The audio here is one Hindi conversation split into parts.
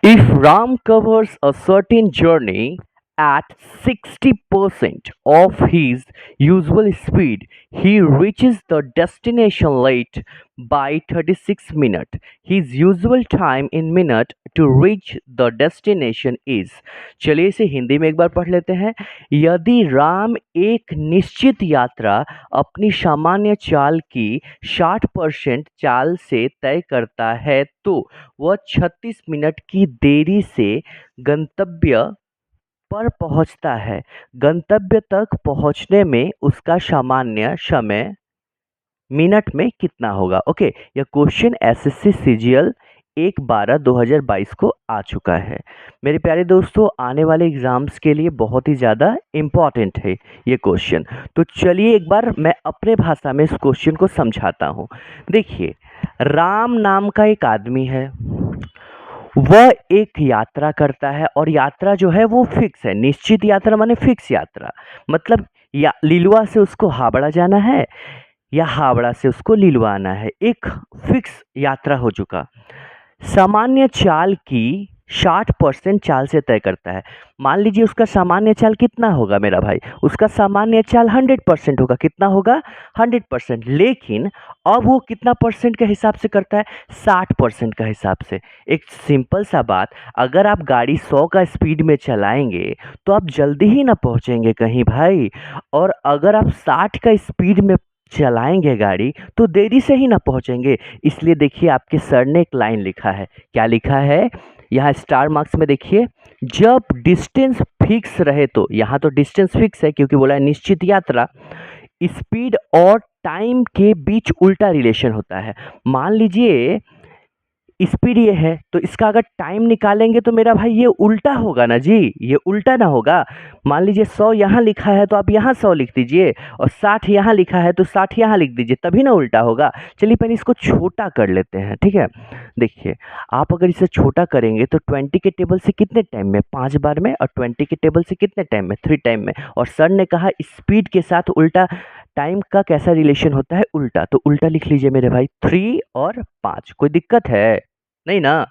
If Ram covers a certain journey at 60% of his usual speed, he reaches the destination late by 36 minutes. His usual time in minute to reach the destination is। चलिए इसे हिंदी में एक बार पढ़ लेते हैं। यदि राम एक निश्चित यात्रा अपनी सामान्य चाल की 60% चाल से तय करता है तो वह 36 मिनट की देरी से गंतव्य पर पहुंचता है। गंतव्य तक पहुंचने में उसका सामान्य समय मिनट में कितना होगा। ओके, यह क्वेश्चन एसएससी सीजीएल 1/12/2022 को आ चुका है। मेरे प्यारे दोस्तों, आने वाले एग्जाम्स के लिए बहुत ही ज़्यादा इम्पॉर्टेंट है ये क्वेश्चन। तो चलिए एक बार मैं अपने भाषा में इस क्वेश्चन को समझाता हूँ। देखिए, राम नाम का एक आदमी है, वह एक यात्रा करता है और यात्रा जो है वो फिक्स है। निश्चित यात्रा माने फिक्स यात्रा, मतलब या लीलुआ से उसको हावड़ा जाना है या हावड़ा से उसको लीलुआ आना है। एक फिक्स यात्रा हो चुका। सामान्य चाल की 60% चाल से तय करता है। मान लीजिए उसका सामान्य चाल कितना होगा मेरा भाई, उसका सामान्य चाल 100% होगा। कितना होगा? 100%। लेकिन अब वो कितना परसेंट के हिसाब से करता है? 60% का हिसाब से। एक सिंपल सा बात, अगर आप गाड़ी 100 का स्पीड में चलाएंगे तो आप जल्दी ही ना पहुंचेंगे कहीं भाई, और अगर आप 60 का स्पीड में चलाएंगे गाड़ी तो देरी से ही ना पहुंचेंगे। इसलिए देखिए, आपके सर ने एक लाइन लिखा है। क्या लिखा है यहाँ स्टार मार्क्स में? देखिए, जब डिस्टेंस फिक्स रहे तो, यहाँ तो डिस्टेंस फिक्स है क्योंकि बोला है निश्चित यात्रा, स्पीड और टाइम के बीच उल्टा रिलेशन होता है। मान लीजिए स्पीड ये है तो इसका अगर टाइम निकालेंगे तो मेरा भाई ये उल्टा होगा ना जी, ये उल्टा ना होगा। मान लीजिए 100 यहाँ लिखा है तो आप यहाँ 100 लिख दीजिए, और 60 यहाँ लिखा है तो 60 यहाँ लिख दीजिए, तभी ना उल्टा होगा। चलिए पहले इसको छोटा कर लेते हैं, ठीक है। देखिए, आप अगर इसे छोटा करेंगे तो 20 के टेबल से कितने टाइम में? 5 बार में। और 20 के टेबल से कितने टाइम में? 3 टाइम में। और सर ने कहा स्पीड के साथ उल्टा टाइम का कैसा रिलेशन होता है? उल्टा। तो उल्टा लिख लीजिए मेरे भाई, 3 और 5। कोई दिक्कत है? नहीं ना।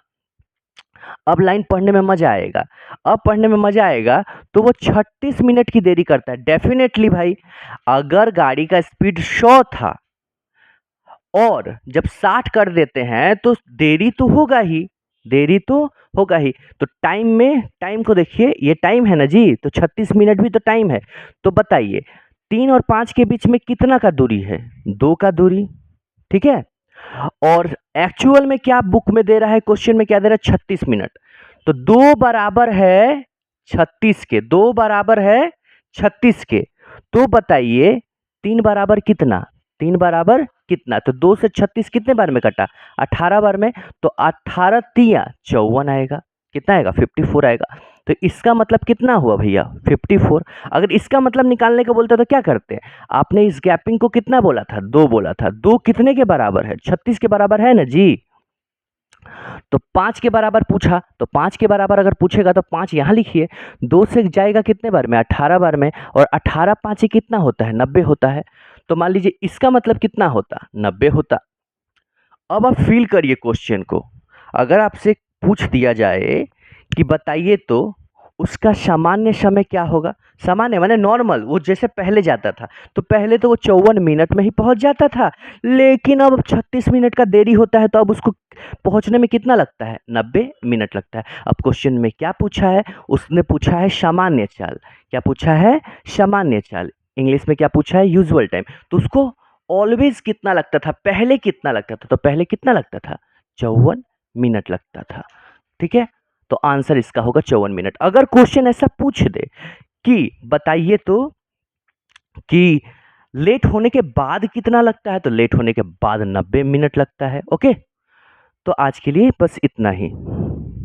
अब लाइन पढ़ने में मजा आएगा। अब पढ़ने में मजा आएगा। तो वो 36 मिनट की देरी करता है डेफिनेटली भाई। अगर गाड़ी का स्पीड 100 था और जब 60 कर देते हैं तो देरी तो होगा ही, देरी तो होगा ही। तो टाइम में, टाइम को देखिए, ये टाइम है ना जी, तो 36 मिनट भी तो टाइम है। तो बताइए 3 और 5 के बीच में कितना का दूरी है? 2 का दूरी, ठीक है। और एक्चुअल में क्या बुक में दे रहा है, क्वेश्चन में क्या दे रहा है? 36 मिनट। तो 2 बराबर है 36 के, 2 बराबर है 36 के। तो बताइए 3 बराबर कितना? 3 बराबर कितना? तो 2 से 36 कितने बार में कटा? 18 बार में। तो 18 तिया 54 आएगा। कितना आएगा? 54 आएगा। तो इसका मतलब कितना हुआ भैया? 54। अगर इसका मतलब निकालने का बोलते तो क्या करते? आपने इस गैपिंग को कितना बोला था? 2 बोला था। 2 कितने के बराबर है? 36 के बराबर है ना जी। तो 5 के बराबर पूछा, तो 5 के बराबर अगर पूछेगा तो 5 यहाँ लिखिए। 2 से जाएगा कितने बार में? 18 बार में। और 18 5 ही कितना होता है? 90 होता है। तो मान लीजिए इसका मतलब कितना होता? 90 होता। अब आप फील करिए क्वेश्चन को। अगर आपसे पूछ दिया जाए कि बताइए तो उसका सामान्य समय क्या होगा? सामान्य माने नॉर्मल, वो जैसे पहले जाता था, तो पहले तो वो 54 मिनट में ही पहुंच जाता था। लेकिन अब 36 मिनट का देरी होता है तो अब उसको पहुंचने में कितना लगता है? 90 मिनट लगता है। अब क्वेश्चन में क्या पूछा है? उसने पूछा है सामान्य चाल। क्या पूछा है? सामान्य चाल। इंग्लिश में क्या पूछा है? Usual time. तो उसको ऑलवेज कितना लगता था? पहले कितना लगता था? तो पहले कितना लगता था? 54 मिनट लगता था, ठीक है। तो आंसर इसका होगा 54 मिनट। अगर क्वेश्चन ऐसा पूछ दे कि बताइए तो कि लेट होने के बाद कितना लगता है, तो लेट होने के बाद 90 मिनट लगता है। ओके, तो आज के लिए बस इतना ही।